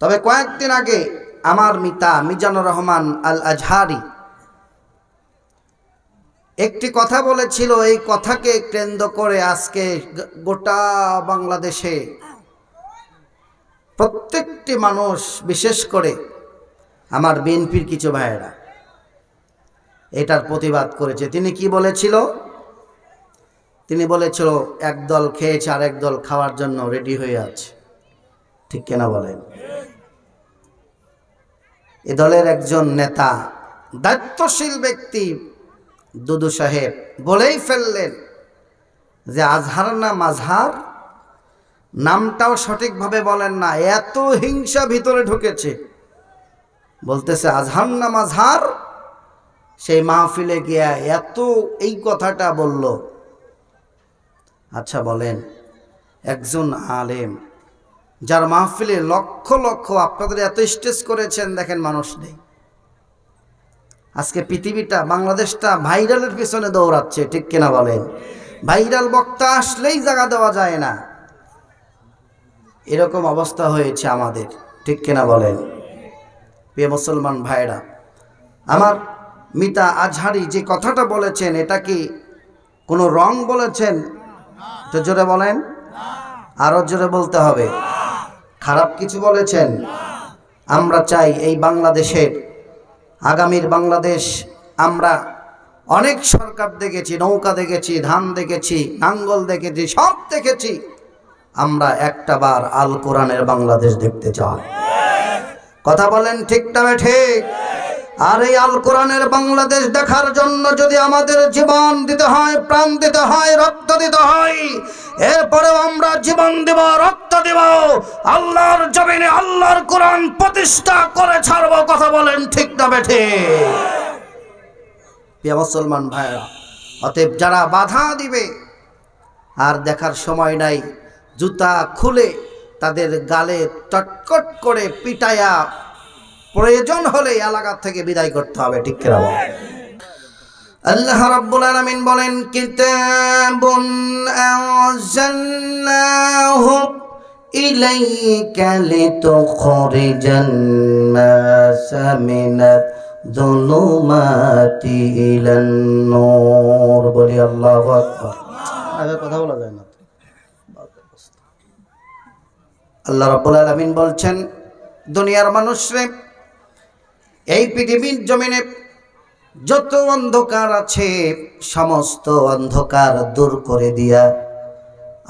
তবে কয়েকদিন আগে আমার মিতা মিজানুর রহমান আল আজহারি একটি কথা বলেছিল। এই কথাকে কেন্দ্র করে আজকে গোটা বাংলাদেশে প্রত্যেকটি মানুষ, বিশেষ করে আমার বিএনপির কিছু ভাইয়েরা এটার প্রতিবাদ করেছে। তিনি কি বলেছিল? তিনি বলেছিল একদল খেয়েছে আর একদল খাওয়ার জন্য রেডি হয়ে আছে। ঠিক কিনা বলেন? এ দলের একজন নেতা, দায়িত্বশীল ব্যক্তি দুদু সাহেব বলেই ফেললেন যে আজহার না মাজহার, নামটাও সঠিকভাবে বলেন না, এত হিংসা ভিতরে ঢুকেছে। বলতেছে আজহার না মাজহার। সেই মাহফিলে গিয়া এত এই কথাটা বলল। আচ্ছা বলেন, একজন আলেম যার মাহফিলে লক্ষ লক্ষ, আপনাদের এত স্টেজ করেছেন, দেখেন মানুষ নেই। আজকে পৃথিবীটা, বাংলাদেশটা ভাইরালের পিছনে দৌড়াচ্ছে। ঠিক কিনা বলেন? ভাইরাল বক্তা আসলেই জায়গা দেওয়া যায় না, এরকম অবস্থা হয়েছে আমাদের। ঠিক কিনা বলেন? প্রিয় মুসলমান ভাইরা, আমার মিতা আজহারি যে কথাটা বলেছেন, এটা কি কোনো রং বলেছেন? তো জোরে বলেন, আরো জোরে বলতে হবে। খারাপ কিছু বলেছেন? আমরা চাই এই বাংলাদেশের, আগামীর বাংলাদেশ, আমরা অনেক সরকার দেখেছি, নৌকা দেখেছি, ধান দেখেছি, নাঙ্গল দেখেছি, সব দেখেছি। আমরা একটা বার আল কোরআনের বাংলাদেশ দেখতে চাই। কথা বলেন ঠিক না ঠিক? আর এই আল কোরআনের বাংলাদেশ দেখার জন্য যদি আমাদের জীবন দিতে হয়, প্রাণ দিতে হয়, রক্ত দিতে হয়, এরপরেও আমরা জীবন দেব, রক্ত দেব, আল্লাহর জমিনে আল্লাহর কোরআন প্রতিষ্ঠা করে ছাড়বো। কথা বলেন ঠিক না ঠিক? প্রিয় মুসলমান ভাইরা, অতএব যারা বাধা দিবে আর দেখার সময় নাই, জুতা খুলে তাদের গালে চটকট করে পিটায়া প্রয়োজন হলে এলাকা থেকে বিদায় করতে হবে। ঠিক কিনা বলেন? আল্লাহ রাব্বুল আলামিন বলেন, কিতাবুন আনজালনাহু ইলাইকা লিতুখরিজান নাসা মিনাজ যুলুমাতি ইলান নূর। বলি আল্লাহু আকবার। আগে কথা বলা যায় না। আল্লাহ রাব্বুল আলামিন বলছেন, দুনিয়ার মানুষরে, এই পৃথিবীর জমিনে যত অন্ধকার আছে সমস্ত অন্ধকার দূর করে দিয়া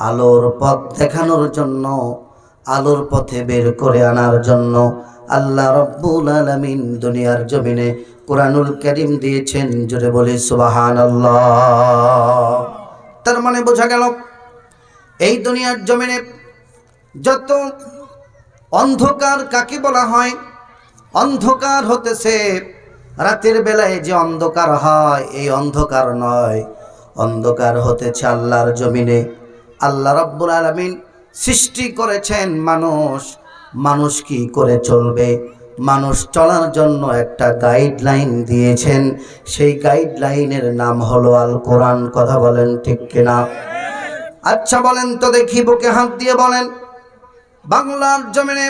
আলোর পথ দেখানোর জন্য, আলোর পথে বের করে আনার জন্য আল্লাহ রাব্বুল আলামিন দুনিয়ার জমিনে কোরআনুল কারীম দিয়েছেন। জোরে বলি সুবহানাল্লাহ। তার মানে বোঝা গেল এই দুনিয়ার জমিনে যত অন্ধকার কাকে বলা হয়? অন্ধকার হতেছে রাতের বেলায় যে অন্ধকার হয়, এই অন্ধকার নয়। অন্ধকার হতেছে আল্লাহর জমিনে আল্লাহ রাব্বুল আলামিন সৃষ্টি করেছেন মানুষ। মানুষ কি করে চলবে, মানুষ চলার জন্য একটা গাইডলাইন দিয়েছেন। সেই গাইডলাইনের নাম হলো আল কোরআন। কথা বলেন ঠিক কিনা? আচ্ছা বলেন তো দেখি, বুকে হাত দিয়ে বলেন, বাংলার জমিনে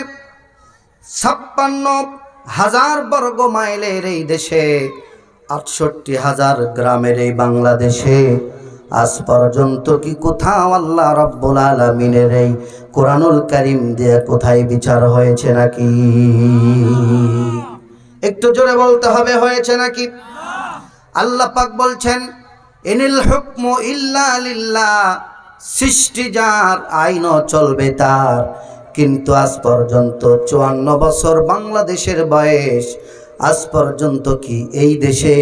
56,000 বর্গ মাইলের এই দেশে, 68,000 গ্রামের এই বাংলাদেশে আজ পর্যন্ত কি কোথাও আল্লাহ রাব্বুল আলামিনের এই কোরআনুল কারীম দিয়ে কোথায় বিচার হয়েছে নাকি? একটু জোরে বলতে হবে, হয়েছে নাকি? আল্লাহ পাক বলছেন, ইনিল হুকমু ইল্লা লিল্লাহ, সৃষ্টি যার, আইনও চলবে তার। কিন্তু আজ পর্যন্ত 54 বছর বাংলাদেশের বয়স, আজ পর্যন্ত কি এই দেশে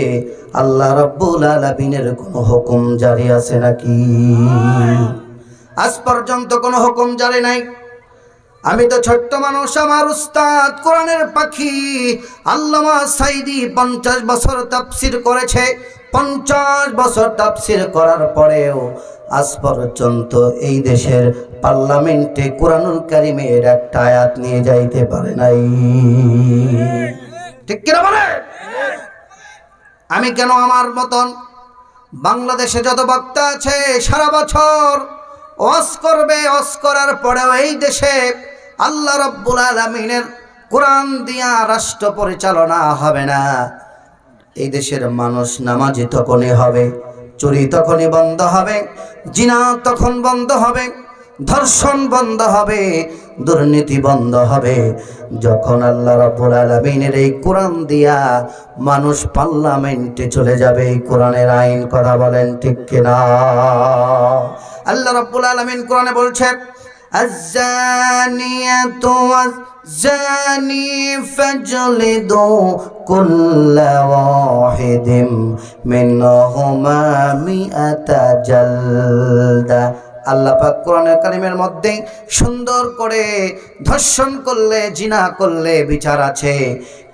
আল্লাহ রাব্বুল আলামিনের কোনো হুকুম জারি আছে নাকি? আজ পর্যন্ত কোনো হুকুম জারি নাই। আমি তো ছোট্ট মানুষ, আমার উস্তাদ কোরআনের পাখি আল্লামা সাইদি 50 বছর তাফসীর করেছে। 50 বছর তাফসীর করার পরেও আজ পর্যন্ত এই দেশের পার্লামেন্টে কোরআনুল কারীমের একটা আয়াত নিয়ে যাইতে পারে নাই। ঠিক কিনা বলে? আমি কেন আমার মতন বাংলাদেশে যত বক্তা আছে সারা বছর ওয়াজ করবে, ওয়াজ করার পরেও এই দেশে আল্লাহ রাব্বুল আলামিনের কোরআন দিয়া রাষ্ট্র পরিচালনা হবে না। এই দেশের মানুষ নামাজি তখনই হবে, চুরি তখনই বন্ধ হবে, জিনা তখন বন্ধ হবে, ধর্ষণ বন্ধ হবে, দুর্নীতি বন্ধ হবে যখন আল্লাহ রাব্বুল আলামিনের এই কোরআন দিয়া মানুষ পার্লামেন্টে চলে যাবে এই কোরআনের আইন। কথা বলেন ঠিক কিনা? আল্লাহ রাব্বুল আলামিন কোরআনে বলছে, الزانية والزاني فاجلدوا كل واحد منهما 100 جلدة। আল্লাহ পাক কোরআনের কারিমের মধ্যে সুন্দর করে ধর্ষণ করলে, জিনা করলে বিচার আছে,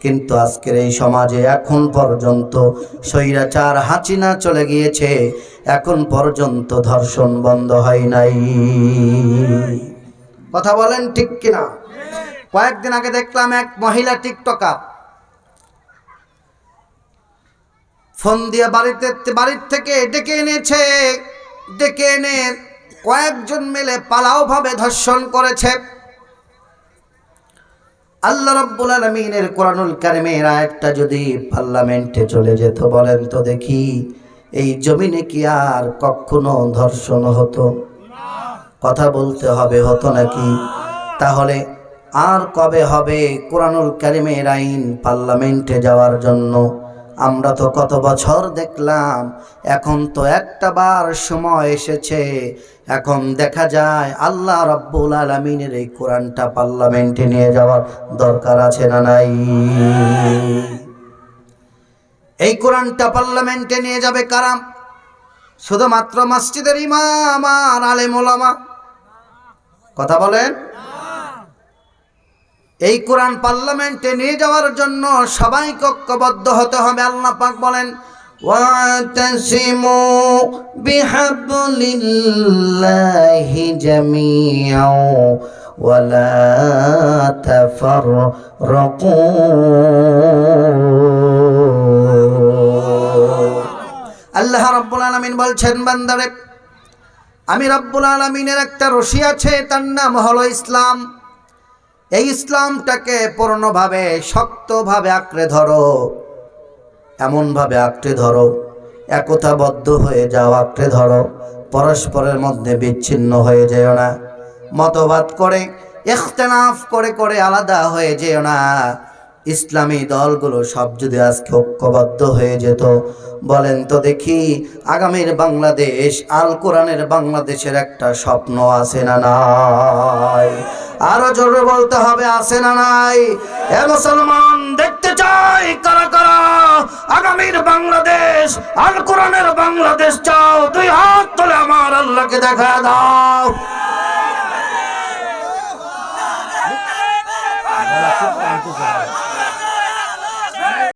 কিন্তু আজকের এই সমাজে এখন পর্যন্ত স্বৈরাচার হাসিনা চলে গিয়েছে, এখন পর্যন্ত ধর্ষণ বন্ধ হয় নাই। কথা বলেন ঠিক কিনা? কয়েকদিন আগে দেখলাম এক মহিলা টিকটকার ফোন দিয়ে বাড়ির থেকে ডেকে এনেছে, ডেকে এনে কয়েকজন মিলে পালাও ভাবে ধর্ষণ করেছে। আল্লাহ রাব্বুল আলামিনের কোরআনুল কারীমের আয়াতটা যদি পার্লামেন্টে চলে যেত, বলেন তো দেখি এই জমিনে কি আর কখনো ধর্ষণ হতো? কথা বলতে হবে, হতো নাকি? তাহলে আর কবে হবে কোরআনুল কারীমের আইন পার্লামেন্টে যাওয়ার জন্য? আমরা তো কত বছর দেখলাম, এখন তো একটা বার সময় এসেছে, এখন দেখা যায় আল্লাহ রাব্বুল আলামিনের এই কোরআনটা পার্লামেন্টে নিয়ে যাওয়ার দরকার আছে না নাই? এই কোরআনটা পার্লামেন্টে নিয়ে যাবে কারা? শুধুমাত্র মসজিদের ইমাম আর আলেম ওলামা? কথা বলেন। এই কোরআন পার্লামেন্টে নিয়ে যাওয়ার জন্য সবাই ঐক্যবদ্ধ হতে হবে। আল্লাহ পাক বলেন, ওয়াতাসিমু বিহাবলিল্লাহি জামিআও ওয়ালা তাফাররাকু। আল্লাহ রাব্বুল আলামিন বলছেন, বান্দারে আমি রাব্বুল আলামিনের একটা রশি আছে, তার নাম হলো ইসলাম। এই ইসলামটাকে পূর্ণভাবে শক্তভাবে আঁকড়ে ধরো, এমনভাবে আঁকড়ে ধরো, একতাবদ্ধ হয়ে যাও, আঁকড়ে ধরো, পরস্পরের মধ্যে বিচ্ছিন্ন হয়ে যেও না, মতবাদ করে ইখতিলাফ করে করে আলাদা হয়ে যেও না। ইসলামী দলগুলো সব যদি আজকে ঐক্যবদ্ধ হয়ে যেত, বলেন তো দেখি আগামীর বাংলাদেশ আল কোরআনের বাংলাদেশের একটা স্বপ্ন আছে না নাই? আরো জোরে বলতে হবে, আছে না নাই? এ মুসলমান, দেখতে চাই কারা কারা আগামীর বাংলাদেশ আল কোরআনের বাংলাদেশ চাও? দুই হাত তুলে আমার আল্লাহকে দেখা দাও।